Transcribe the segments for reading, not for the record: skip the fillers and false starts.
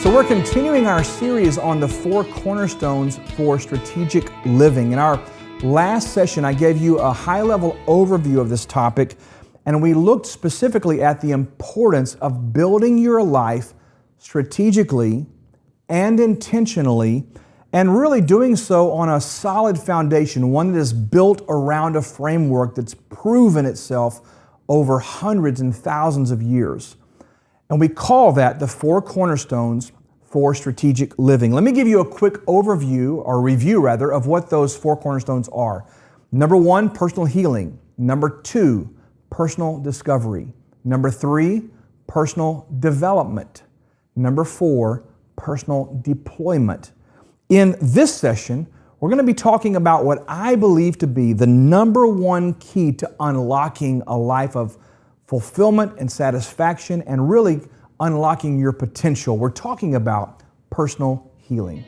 So we're continuing our series on the four cornerstones for strategic living. In our last session, I gave you a high-level overview of this topic, and we looked specifically at the importance of building your life strategically and intentionally, and really doing so on a solid foundation, one that is built around a framework that's proven itself over hundreds and thousands of years. And we call that the four cornerstones for strategic living. Let me give you a quick overview, or review rather, of what those four cornerstones are. Number one, personal healing. Number two, personal discovery. Number three, personal development. Number four, personal deployment. In this session, we're going to be talking about what I believe to be the number one key to unlocking a life of fulfillment and satisfaction, and really unlocking your potential. We're talking about personal healing.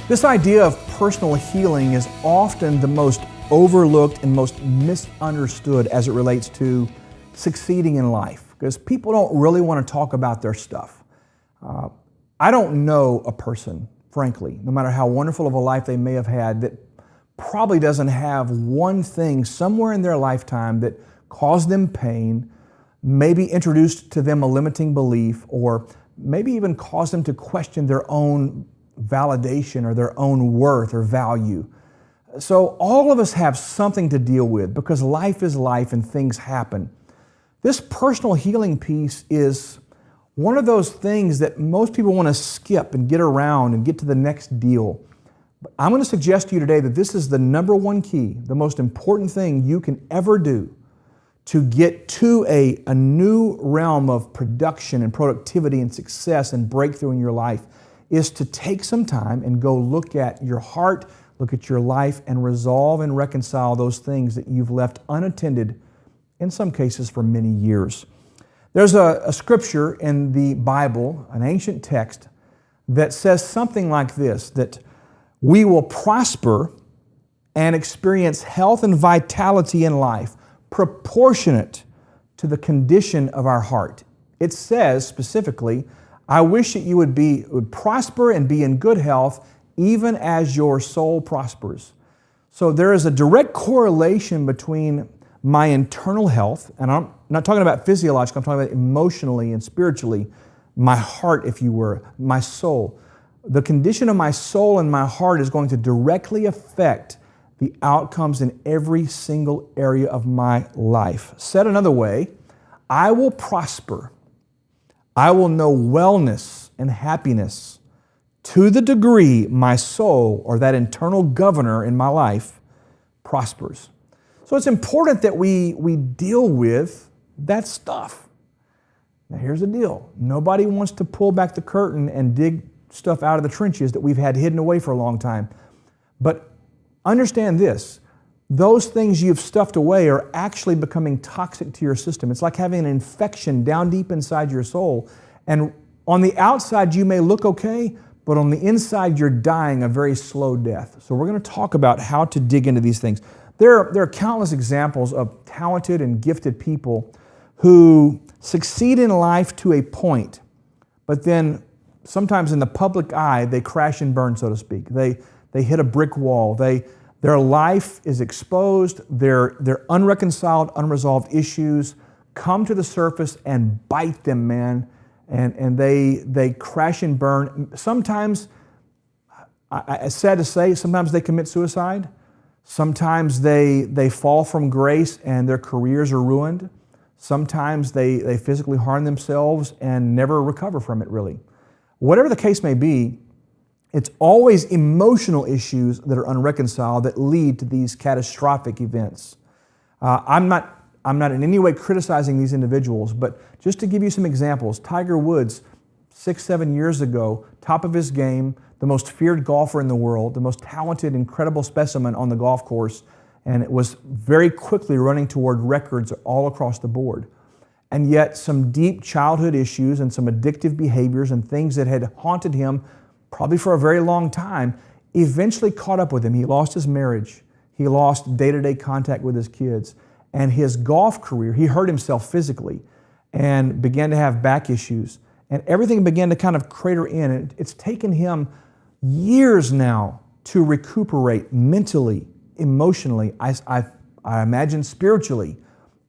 This idea of personal healing is often the most overlooked and most misunderstood as it relates to succeeding in life, because people don't really want to talk about their stuff. I don't know a person, frankly, no matter how wonderful of a life they may have had, that probably doesn't have one thing somewhere in their lifetime that caused them pain, maybe introduced to them a limiting belief, or maybe even caused them to question their own validation or their own worth or value. So all of us have something to deal with, because life is life and things happen. This personal healing piece is one of those things that most people want to skip and get around and get to the next deal. But I'm going to suggest to you today that this is the number one key, the most important thing you can ever do to get to a new realm of production and productivity and success and breakthrough in your life, is to take some time and go look at your heart, look at your life, and resolve and reconcile those things that you've left unattended, in some cases for many years. There's a scripture in the Bible, an ancient text, that says something like this, that we will prosper and experience health and vitality in life proportionate to the condition of our heart. It says specifically, I wish that you would prosper and be in good health, even as your soul prospers. So there is a direct correlation between my internal health, and I'm not talking about physiological, I'm talking about emotionally and spiritually, my heart, if you were, my soul. The condition of my soul and my heart is going to directly affect the outcomes in every single area of my life. Said another way, I will prosper. I will know wellness and happiness to the degree my soul, or that internal governor in my life, prospers. So it's important that we deal with that stuff. Now here's the deal. Nobody wants to pull back the curtain and dig stuff out of the trenches that we've had hidden away for a long time. But understand this, those things you've stuffed away are actually becoming toxic to your system. It's like having an infection down deep inside your soul. And on the outside you may look okay, but on the inside you're dying a very slow death. So we're going to talk about how to dig into these things. There are countless examples of talented and gifted people who succeed in life to a point, but then sometimes in the public eye, they crash and burn, so to speak. They hit a brick wall. Their life is exposed. Their unreconciled, unresolved issues come to the surface and bite them, man. And they crash and burn. Sometimes, it's sad to say, sometimes they commit suicide. Sometimes they fall from grace and their careers are ruined. Sometimes they physically harm themselves and never recover from it, really. Whatever the case may be, it's always emotional issues that are unreconciled that lead to these catastrophic events. I'm not in any way criticizing these individuals, but just to give you some examples, Tiger Woods, 6-7 years ago, top of his game, the most feared golfer in the world, the most talented, incredible specimen on the golf course, and it was very quickly running toward records all across the board. And yet some deep childhood issues and some addictive behaviors and things that had haunted him probably for a very long time eventually caught up with him. He lost his marriage. He lost day-to-day contact with his kids. And his golf career, he hurt himself physically and began to have back issues. And everything began to kind of crater in. And it's taken him years now to recuperate mentally, emotionally, I imagine spiritually.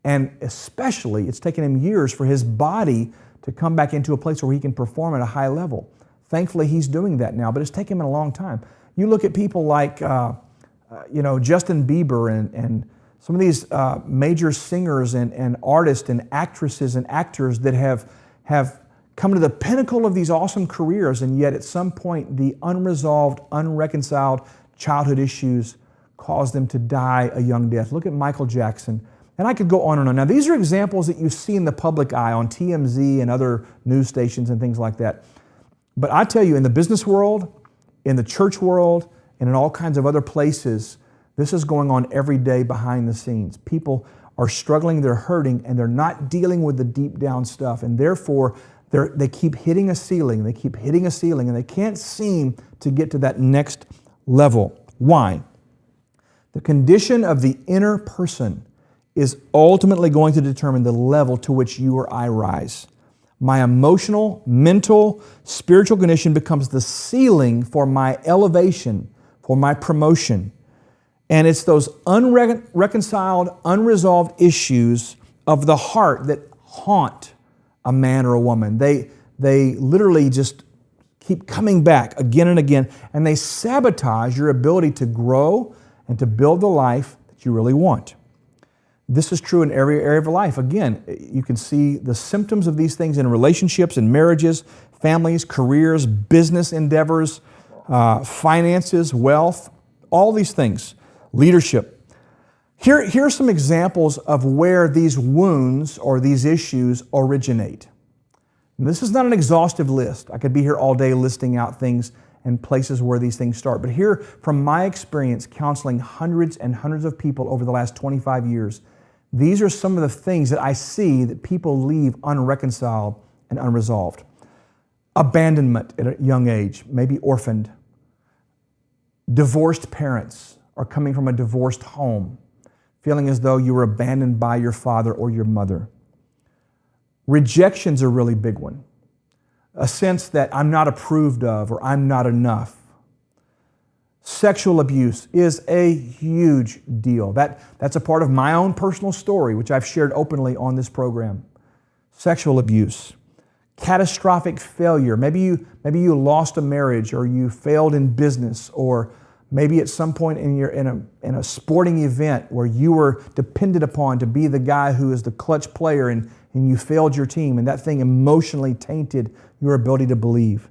And especially, it's taken him years for his body to come back into a place where he can perform at a high level. Thankfully, he's doing that now, but it's taken him a long time. You look at people like, Justin Bieber and some of these major singers and artists and actresses and actors that have come to the pinnacle of these awesome careers, and yet at some point the unresolved, unreconciled childhood issues caused them to die a young death. Look at Michael Jackson. And I could go on and on. Now, these are examples that you see in the public eye on TMZ and other news stations and things like that. But I tell you, in the business world, in the church world, and in all kinds of other places, this is going on every day behind the scenes. People are struggling, they're hurting, and they're not dealing with the deep down stuff. And therefore, they keep hitting a ceiling, and they can't seem to get to that next level. Why? The condition of the inner person is ultimately going to determine the level to which you or I rise. My emotional, mental, spiritual condition becomes the ceiling for my elevation, for my promotion. And it's those unreconciled, unresolved issues of the heart that haunt a man or a woman. They literally just keep coming back again and again, and they sabotage your ability to grow and to build the life that you really want. This is true in every area of life. Again, you can see the symptoms of these things in relationships, in marriages, families, careers, business endeavors, finances, wealth, all these things. Leadership. Here are some examples of where these wounds or these issues originate. And this is not an exhaustive list. I could be here all day listing out things and places where these things start. But here, from my experience counseling hundreds and hundreds of people over the last 25 years, these are some of the things that I see that people leave unreconciled and unresolved. Abandonment at a young age, maybe orphaned. Divorced parents, or coming from a divorced home, feeling as though you were abandoned by your father or your mother. Rejection's a really big one. A sense that I'm not approved of or I'm not enough. Sexual abuse is a huge deal. That's a part of my own personal story, which I've shared openly on this program. Sexual abuse. Catastrophic failure. Maybe you lost a marriage, or you failed in business, or maybe at some point in a sporting event where you were depended upon to be the guy who is the clutch player, and you failed your team, and that thing emotionally tainted your ability to believe.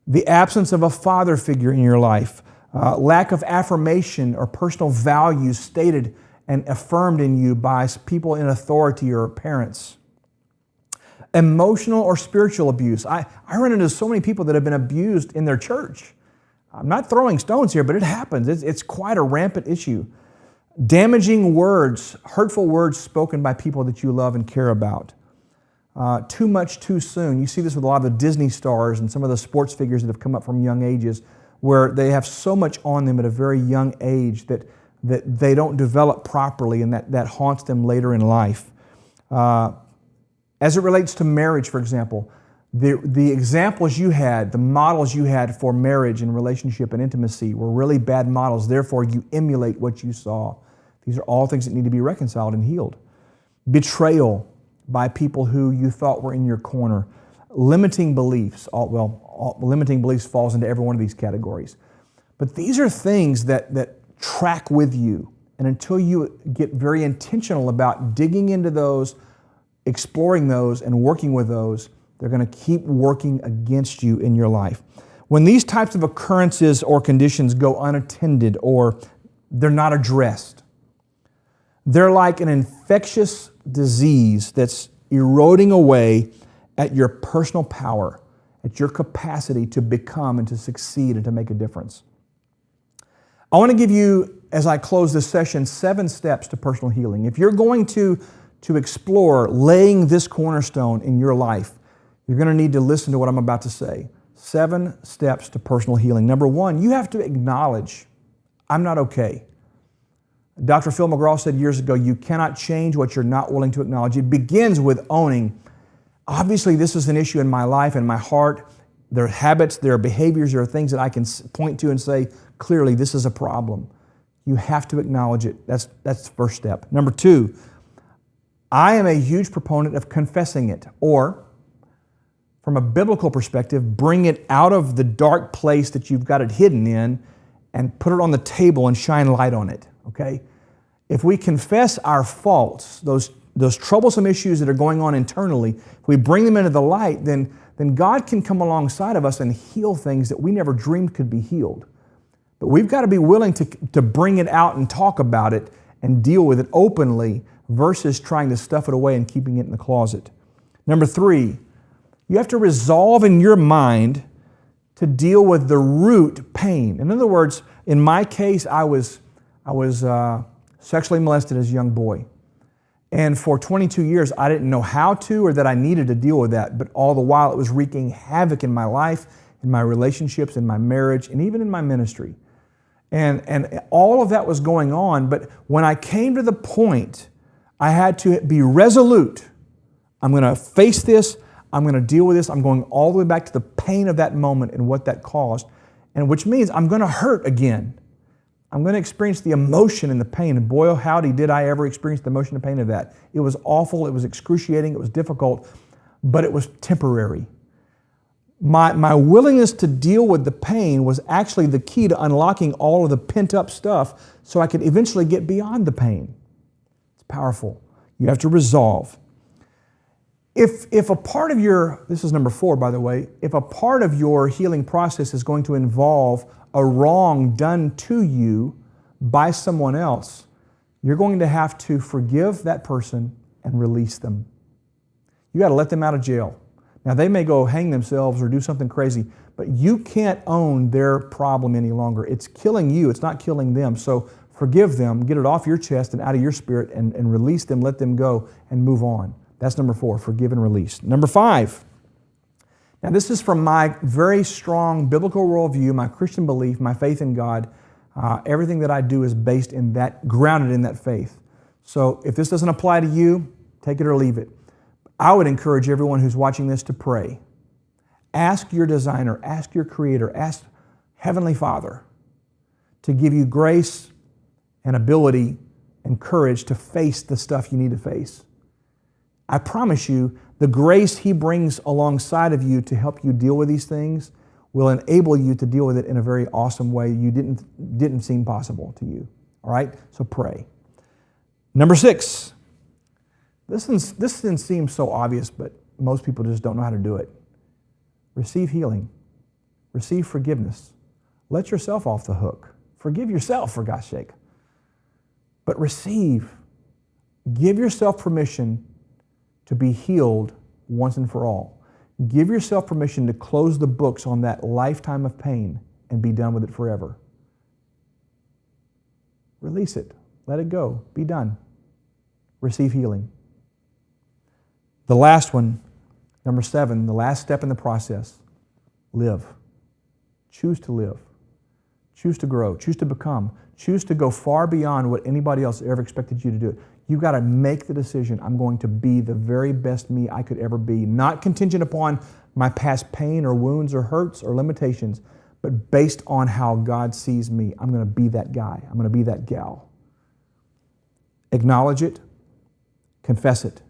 The absence of a father figure in your life, lack of affirmation or personal values stated and affirmed in you by people in authority or parents. Emotional or spiritual abuse. I run into so many people that have been abused in their church. I'm not throwing stones here, but it happens. It's quite a rampant issue. Damaging words, hurtful words spoken by people that you love and care about. Too much too soon. You see this with a lot of the Disney stars and some of the sports figures that have come up from young ages, where they have so much on them at a very young age that they don't develop properly, and that haunts them later in life. As it relates to marriage, for example, the examples you had, the models you had for marriage and relationship and intimacy were really bad models. Therefore, you emulate what you saw. These are all things that need to be reconciled and healed. Betrayal by people who you thought were in your corner. Limiting beliefs. Limiting beliefs falls into every one of these categories. But these are things that track with you. And until you get very intentional about digging into those, exploring those, and working with those, they're going to keep working against you in your life. When these types of occurrences or conditions go unattended or they're not addressed, they're like an infectious disease that's eroding away at your personal power, at your capacity to become and to succeed and to make a difference. I want to give you, as I close this session, 7 steps to personal healing. If you're going to explore laying this cornerstone in your life, you're going to need to listen to what I'm about to say. 7 steps to personal healing. Number 1, you have to acknowledge, I'm not okay. Dr. Phil McGraw said years ago, you cannot change what you're not willing to acknowledge. It begins with owning. Obviously, this is an issue in my life and my heart. There are habits, there are behaviors, there are things that I can point to and say, clearly, this is a problem. You have to acknowledge it. That's the first step. Number 2, I am a huge proponent of confessing it, or from a biblical perspective, bring it out of the dark place that you've got it hidden in and put it on the table and shine light on it, okay? If we confess our faults, those troublesome issues that are going on internally, if we bring them into the light, then God can come alongside of us and heal things that we never dreamed could be healed. But we've got to be willing to bring it out and talk about it and deal with it openly versus trying to stuff it away and keeping it in the closet. Number 3, you have to resolve in your mind to deal with the root pain. In other words, in my case, I was sexually molested as a young boy. And for 22 years, I didn't know how to or that I needed to deal with that. But all the while, it was wreaking havoc in my life, in my relationships, in my marriage, and even in my ministry. And all of that was going on. But when I came to the point, I had to be resolute. I'm going to face this. I'm going to deal with this. I'm going all the way back to the pain of that moment and what that caused, and which means I'm going to hurt again. I'm going to experience the emotion and the pain. And boy, oh, howdy, did I ever experience the emotion and pain of that. It was awful. It was excruciating. It was difficult, but it was temporary. My willingness to deal with the pain was actually the key to unlocking all of the pent-up stuff so I could eventually get beyond the pain. It's powerful. You have to resolve. If a part of your, this is number 4, by the way, if a part of your healing process is going to involve a wrong done to you by someone else, you're going to have to forgive that person and release them. You got to let them out of jail. Now, they may go hang themselves or do something crazy, but you can't own their problem any longer. It's killing you. It's not killing them. So forgive them, get it off your chest and out of your spirit, and release them, let them go, and move on. That's number 4, forgive and release. Number 5, now this is from my very strong biblical worldview, my Christian belief, my faith in God. Everything that I do is based in that, grounded in that faith. So if this doesn't apply to you, take it or leave it. I would encourage everyone who's watching this to pray. Ask your designer, ask your creator, ask Heavenly Father to give you grace and ability and courage to face the stuff you need to face. I promise you, the grace He brings alongside of you to help you deal with these things will enable you to deal with it in a very awesome way you didn't seem possible to you. All right? So pray. Number 6. This didn't seem so obvious, but most people just don't know how to do it. Receive healing. Receive forgiveness. Let yourself off the hook. Forgive yourself, for God's sake. But receive. Give yourself permission to be healed once and for all. Give yourself permission to close the books on that lifetime of pain and be done with it forever. Release it. Let it go. Be done. Receive healing. The last one, number 7, the last step in the process, live. Choose to live. Choose to grow. Choose to become. Choose to go far beyond what anybody else ever expected you to do. You've got to make the decision, I'm going to be the very best me I could ever be, not contingent upon my past pain or wounds or hurts or limitations, but based on how God sees me. I'm going to be that guy. I'm going to be that gal. Acknowledge it. Confess it.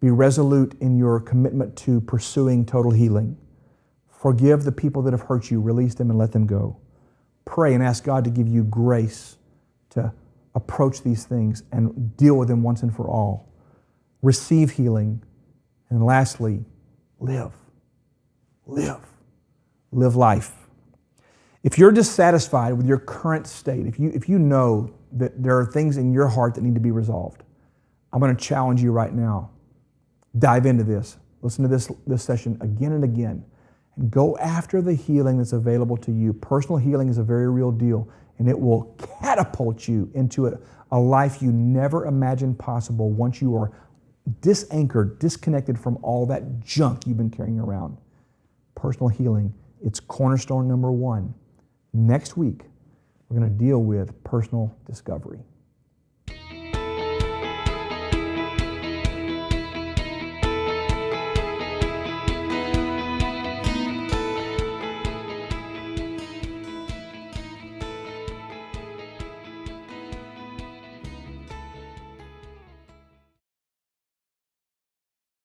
Be resolute in your commitment to pursuing total healing. Forgive the people that have hurt you. Release them and let them go. Pray and ask God to give you grace to approach these things and deal with them once and for all. Receive healing. And lastly, live. Live. Live life. If you're dissatisfied with your current state, if you know that there are things in your heart that need to be resolved, I'm going to challenge you right now. Dive into this. Listen to this session again and again. And go after the healing that's available to you. Personal healing is a very real deal, and it will catapult you into a life you never imagined possible once you are disanchored, disconnected from all that junk you've been carrying around. Personal healing, it's cornerstone number 1. Next week, we're going to deal with personal discovery.